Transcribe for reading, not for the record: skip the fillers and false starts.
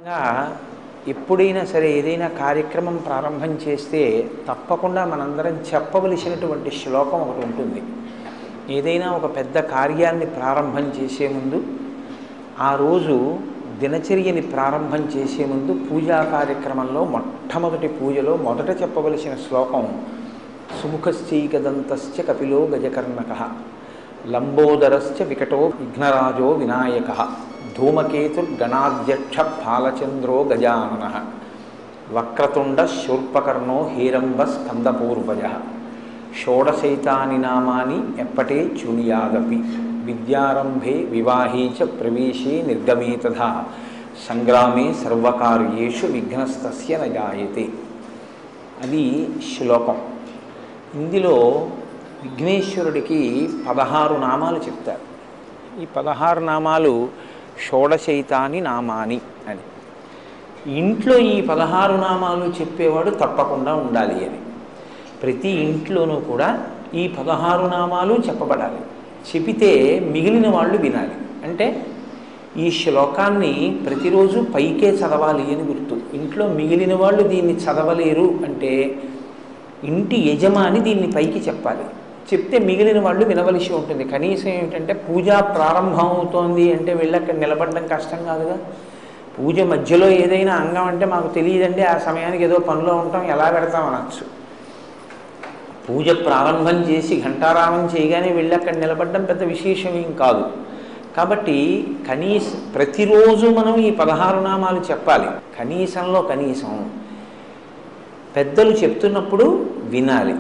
సాధారణంగా ఎప్పుడైనా సరే ఏదైనా కార్యక్రమం ప్రారంభం చేస్తే తప్పకుండా మనందరం చెప్పవలసినటువంటి శ్లోకం ఒకటి ఉంటుంది. ఏదైనా ఒక పెద్ద కార్యాన్ని ప్రారంభం చేసే ముందు, ఆ రోజు దినచర్యని ప్రారంభం చేసే ముందు పూజా కార్యక్రమంలో మొట్టమొదటి పూజలో మొదట చెప్పవలసిన శ్లోకం సుముఖశ్చైకదంతశ్చ కపిలో గజకర్ణకః లంబోదరశ్చ వికటో విఘ్నరాజో వినాయకః ధూమకేతుర్గణాధ్యక్ష ఫాలచంద్రో గజాననః వక్రతుండ శూర్పకర్ణో హేరంబ స్కందపూర్వజః షోడశైతాని నామాని ఎప్పటే చునియాదపి విద్యారంభే వివాహే చ ప్రవేశే నిర్గమే తథా సంగ్రామే సర్వకార్యేషు విఘ్నస్తస్య న జాయతే. అది శ్లోకం. ఇందులో విఘ్నేశ్వరుడికి 16 నామాలు చెప్తారు. ఈ 16 నామాలు షోడశైతాని నామాని అని. ఇంట్లో ఈ 16 నామాలు చెప్పేవాడు తప్పకుండా ఉండాలి అని. ప్రతి ఇంట్లోనూ కూడా ఈ 16 నామాలు చెప్పబడాలి. చెబితే మిగిలిన వాళ్ళు వినాలి. అంటే ఈ శ్లోకాన్ని ప్రతిరోజు పైకే చదవాలి అని గుర్తు. ఇంట్లో మిగిలిన వాళ్ళు దీన్ని చదవలేరు అంటే ఇంటి యజమాని దీన్ని పైకి చెప్పాలి. చెప్తే మిగిలిన వాళ్ళు వినవలసి ఉంటుంది. కనీసం ఏమిటంటే పూజ ప్రారంభం అవుతోంది అంటే వెళ్ళి అక్కడ నిలబడడం కష్టం కాదుగా. పూజ మధ్యలో ఏదైనా అంగం అంటే మాకు తెలియదండి, ఆ సమయానికి ఏదో పనిలో ఉంటాం, ఎలా పెడతాం అనొచ్చు. పూజ ప్రారంభం చేసి ఘంటారామం చేయగానే వెళ్ళి అక్కడ నిలబడడం పెద్ద విశేషం ఏం కాదు. కాబట్టి ప్రతిరోజు మనం ఈ 16 నామాలు చెప్పాలి. కనీసంలో కనీసం పెద్దలు చెప్తున్నప్పుడు వినాలి.